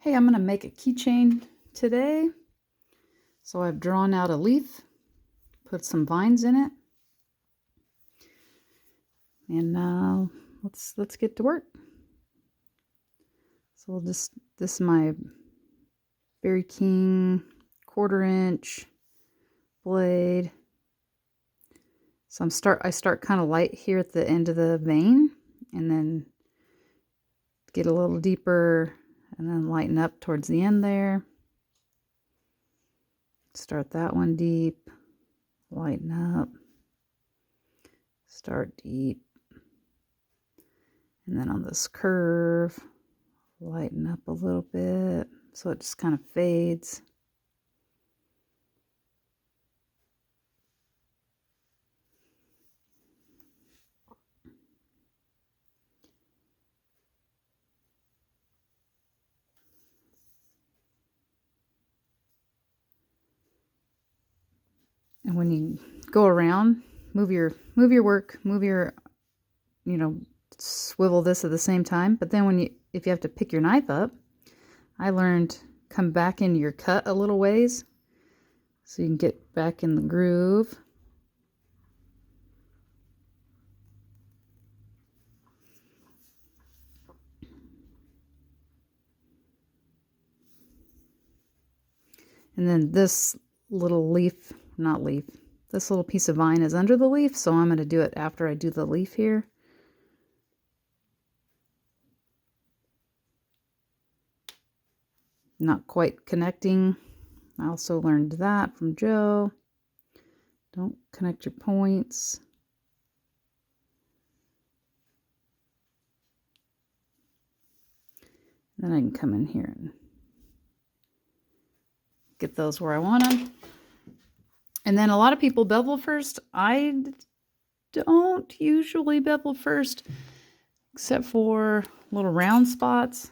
Hey, I'm going to make a keychain today. So I've drawn out a leaf, put some vines in it, and let's get to work. So this is my Beveling 1/4" blade. So I start kind of light here at the end of the vein, and then get a little deeper, and then lighten up towards the end there. Start that one deep, lighten up, start deep, and then on this curve, lighten up a little bit so it just kind of fades. And when you go around, move your work, swivel this at the same time. But then if you have to pick your knife up, I learned come back into your cut a little ways so you can get back in the groove. And then this little this little piece of vine is under the leaf, so I'm going to do it after I do the leaf here. Not quite connecting. I also learned that from Joe. Don't connect your points. Then I can come in here and get those where I want them. And then a lot of people bevel first. I don't usually bevel first, except for little round spots.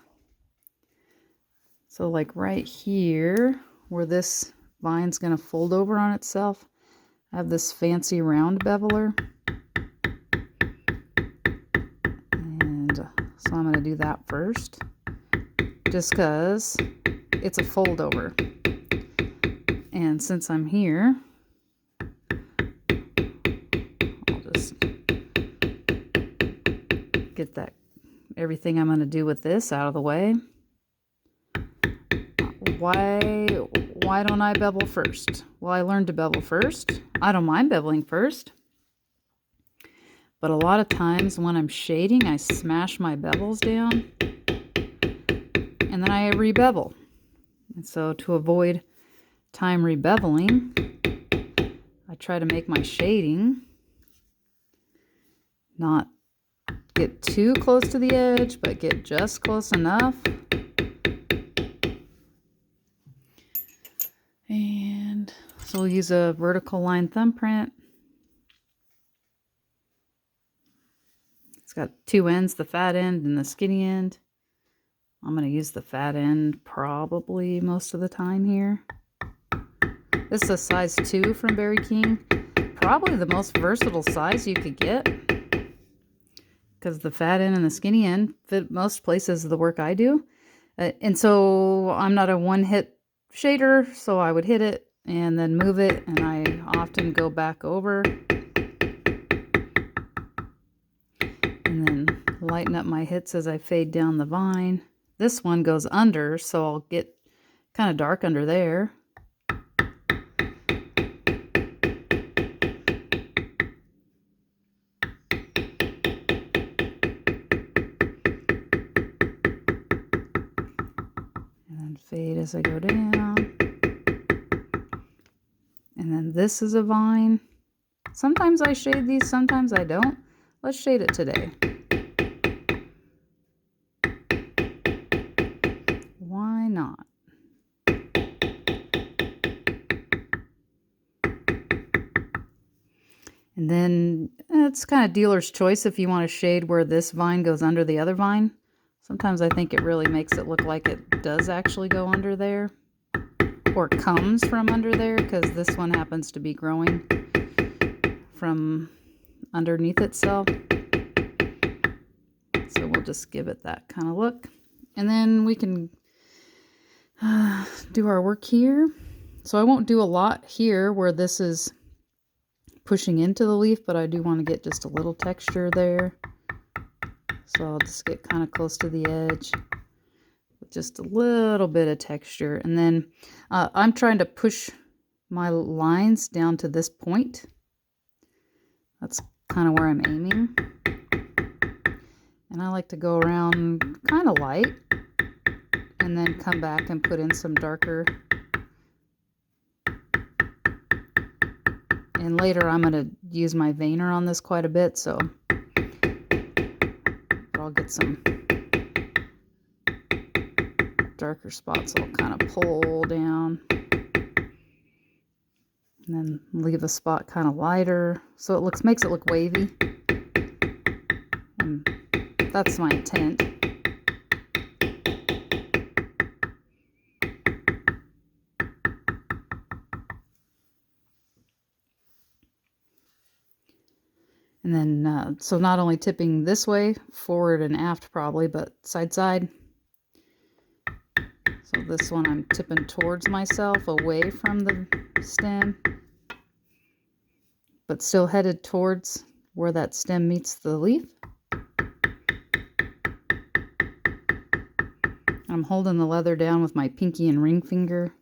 So like right here, where this vine's gonna fold over on itself, I have this fancy round beveler. And so I'm gonna do that first, just because it's a fold over. And since I'm here, I'll just get everything I'm gonna do with this out of the way. Why don't I bevel first? Well, I learned to bevel first. I don't mind beveling first. But a lot of times when I'm shading, I smash my bevels down and then I rebevel. And so to avoid time rebeveling, I try to make my shading not get too close to the edge, but get just close enough. And so we'll use a vertical line thumbprint. It's got two ends, the fat end and the skinny end. I'm going to use the fat end probably most of the time here. This is a size 2 from Beveling. Probably the most versatile size you could get, because the fat end and the skinny end fit most places of the work I do. And so I'm not a one-hit shader, so I would hit it and then move it, and I often go back over and then lighten up my hits as I fade down the vine. This one goes under, so I'll get kind of dark under there. And then fade as I go down. And then this is a vine. Sometimes I shade these, sometimes I don't. Let's shade it today. Why not? And then it's kind of dealer's choice if you want to shade where this vine goes under the other vine. Sometimes I think it really makes it look like it does actually go under there, or comes from under there, because this one happens to be growing from underneath itself. So we'll just give it that kind of look. And then we can do our work here. So I won't do a lot here where this is pushing into the leaf, but I do want to get just a little texture there. So I'll just get kind of close to the edge with just a little bit of texture. And then I'm trying to push my lines down to this point. That's kind of where I'm aiming. And I like to go around kind of light and then come back and put in some darker. And later I'm going to use my veiner on this quite a bit, so I'll get some darker spots I'll kind of pull down. And then leave a spot kind of lighter so it makes it look wavy. And that's my intent. And then, so not only tipping this way, forward and aft probably, but side side. So this one I'm tipping towards myself, away from the stem, but still headed towards where that stem meets the leaf. I'm holding the leather down with my pinky and ring finger.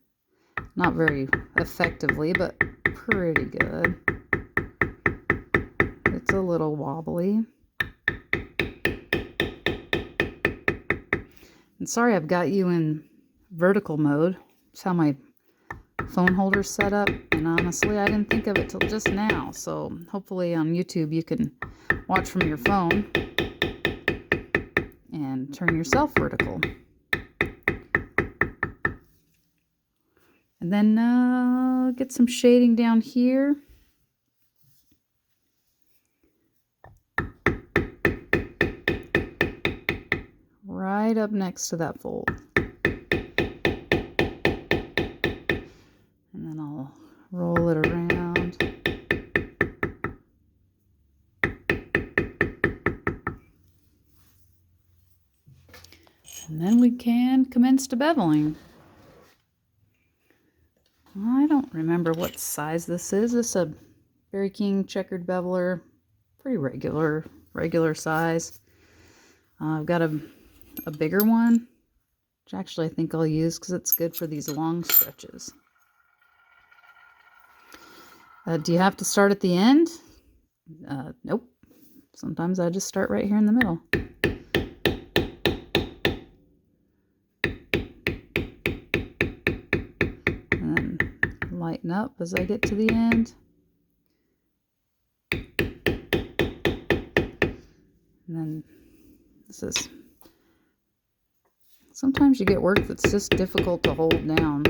Not very effectively, but pretty good. It's a little wobbly. And sorry I've got you in vertical mode. It's how my phone holder's set up. And honestly, I didn't think of it till just now. So hopefully on YouTube you can watch from your phone and turn yourself vertical. And then get some shading down here. Right up next to that fold. And then I'll roll it around. And then we can commence to beveling. I don't remember what size this is. This is a Berry King checkered beveler. Pretty regular size. I've got a bigger one, which actually I think I'll use because it's good for these long stretches. Do you have to start at the end? Nope. Sometimes I just start right here in the middle. And then lighten up as I get to the end. And then this is, sometimes you get work that's just difficult to hold down.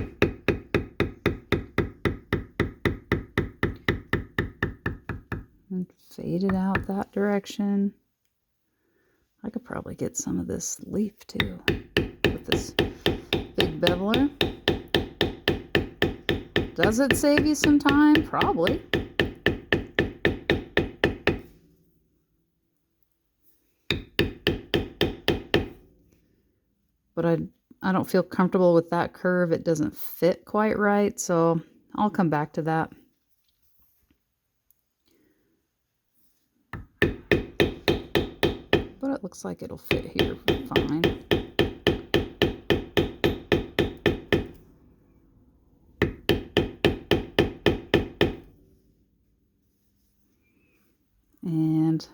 And fade it out that direction. I could probably get some of this leaf too with this big beveler. Does it save you some time? Probably. But I don't feel comfortable with that curve. It doesn't fit quite right, so I'll come back to that. But it looks like it'll fit here fine. And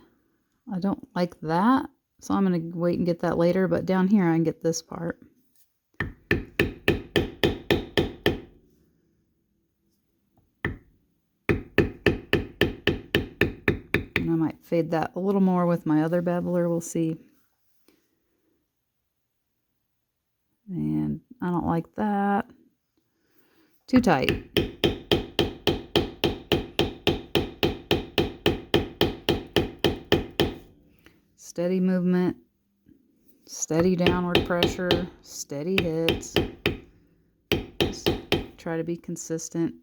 I don't like that, so I'm going to wait and get that later, but down here I can get this part. And I might fade that a little more with my other beveler, we'll see. And I don't like that. Too tight. Steady movement, steady downward pressure, steady hits. Just try to be consistent.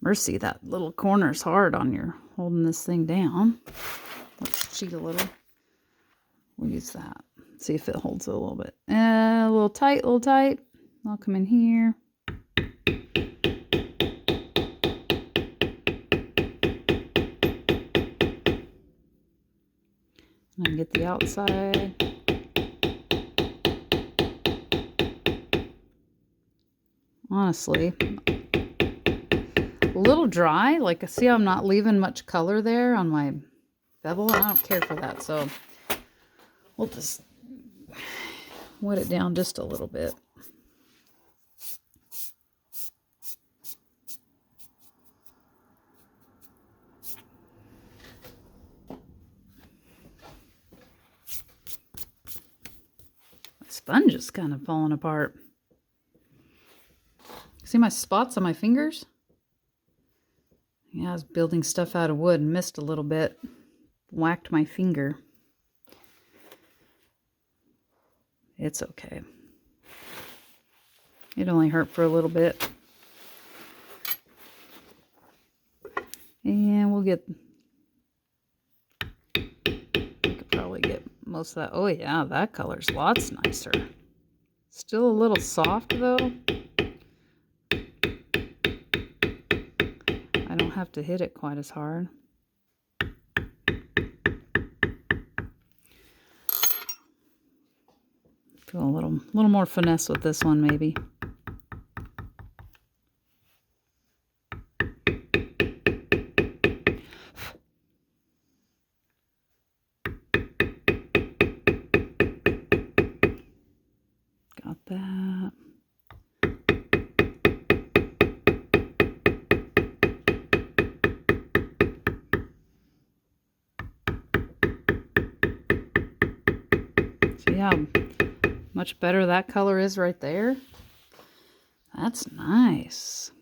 Mercy, that little corner's hard on your holding this thing down. Let's cheat a little. We'll use that. See if it holds it a little bit. A little tight, a little tight. I'll come in here. And I get the outside. Honestly, a little dry. Like, see how I'm not leaving much color there on my bevel? I don't care for that, so we'll just wet it down just a little bit. My sponge is kind of falling apart. See my spots on my fingers? Yeah, I was building stuff out of wood and missed a little bit. Whacked my finger. It's okay. It only hurt for a little bit. And we'll get... We could probably get most of that. Oh yeah, that color's lots nicer. Still a little soft though. I don't have to hit it quite as hard. Feel a little more finesse with this one maybe. Got that. See how much better that color is right there? That's nice.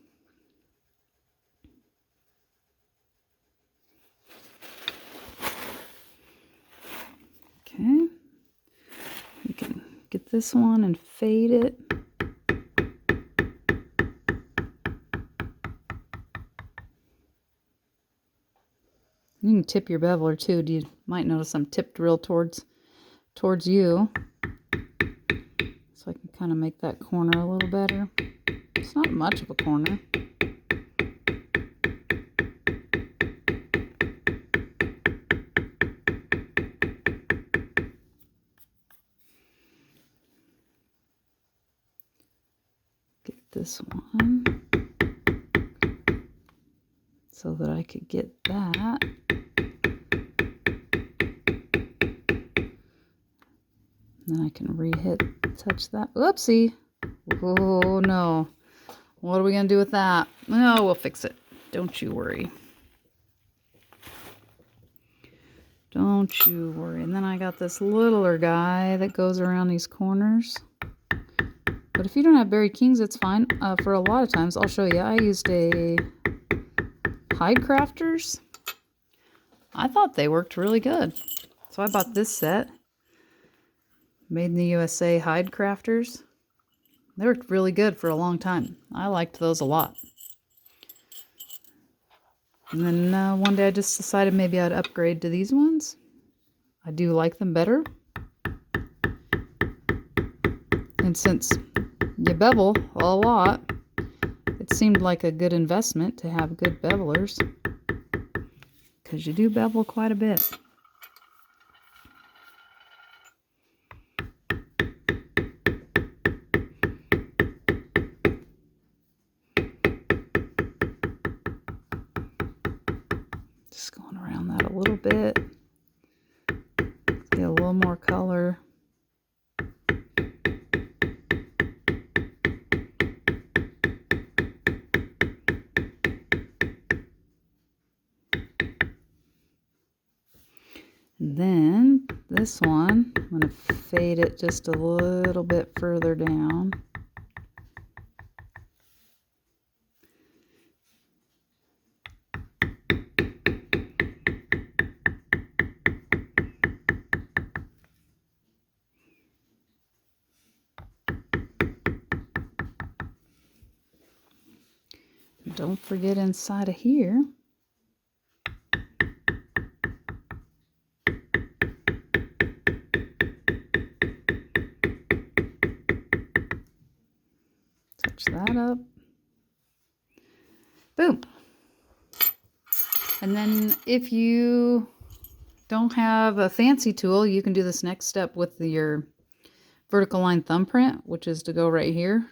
Okay. We can get this one and fade it. You can tip your beveler too. You might notice I'm tipped real towards you. So I can kind of make that corner a little better. It's not much of a corner. Get this one so that I could get that. Then I can touch that. Oopsie. Oh no. What are we gonna do with that? No, we'll fix it. Don't you worry. Don't you worry. And then I got this littler guy that goes around these corners. But if you don't have berry kings, it's fine. For a lot of times, I'll show you. I used a hide crafters. I thought they worked really good. So I bought this set. Made in the USA hide crafters. They worked really good for a long time. I liked those a lot. And then one day I just decided maybe I'd upgrade to these ones. I do like them better. And since you bevel a lot, it seemed like a good investment to have good bevelers. Because you do bevel quite a bit. Just going around that a little bit. Get a little more color. And then this one, I'm going to fade it just a little bit further down. Don't forget inside of here, Match that up. Boom. And then if you don't have a fancy tool, you can do this next step with your vertical line thumbprint, which is to go right here.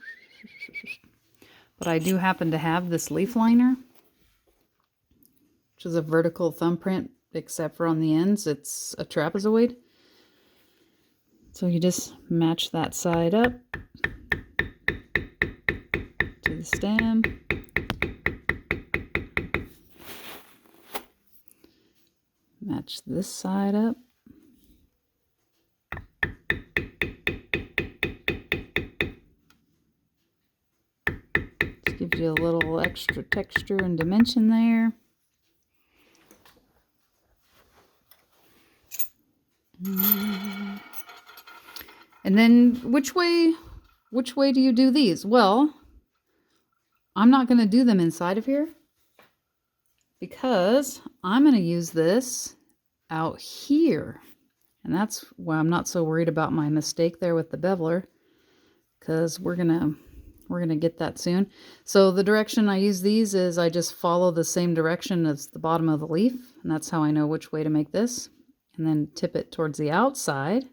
But I do happen to have this leaf liner, which is a vertical thumbprint, except for on the ends, it's a trapezoid. So you just match that side up to the stem. Match this side up. Just gives you a little extra texture and dimension there. And then which way do you do these? Well, I'm not going to do them inside of here because I'm going to use this out here. And that's why I'm not so worried about my mistake there with the beveler, because we're going to get that soon. So the direction I use these is I just follow the same direction as the bottom of the leaf, and that's how I know which way to make this. And then tip it towards the outside.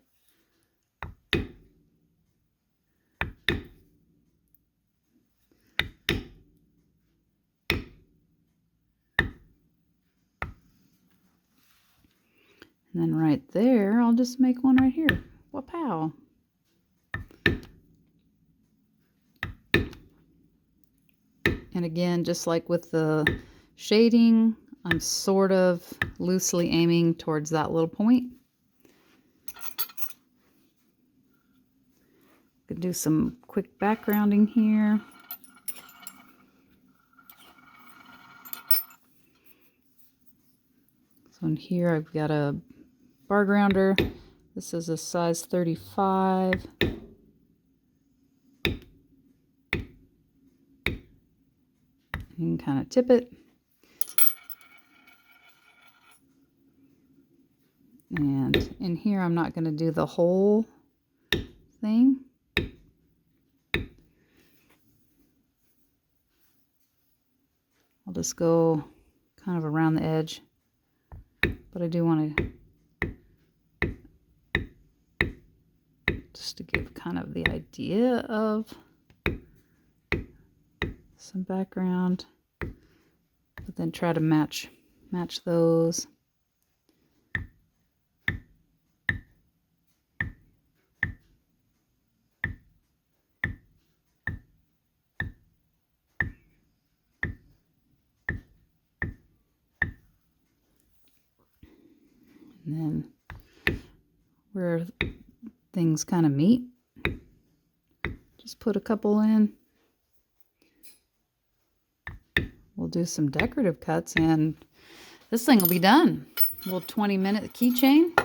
And then right there, I'll just make one right here. Wapow. And again, just like with the shading, I'm sort of loosely aiming towards that little point. Could do some quick backgrounding here. So in here I've got a bar grounder. This is a size 35. You can kind of tip it. And in here I'm not going to do the whole thing. I'll just go kind of around the edge. But I do want to just to give kind of the idea of some background, but then try to match those. And then where things kind of meet, just put a couple in. We'll do some decorative cuts and this thing will be done. A little 20-minute keychain.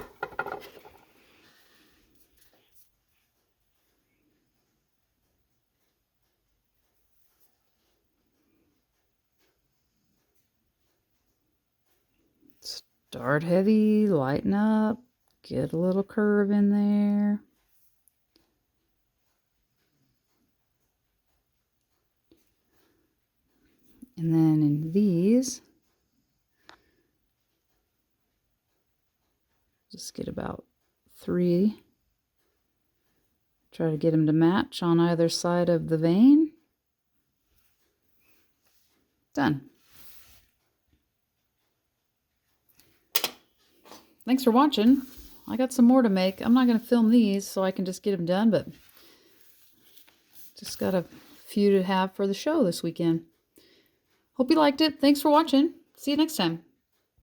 Start heavy, lighten up, get a little curve in there. And then in these, just get about 3. Try to get them to match on either side of the vein. Done. Thanks for watching. I got some more to make. I'm not going to film these so I can just get them done, but just got a few to have for the show this weekend. Hope you liked it. Thanks for watching. See you next time.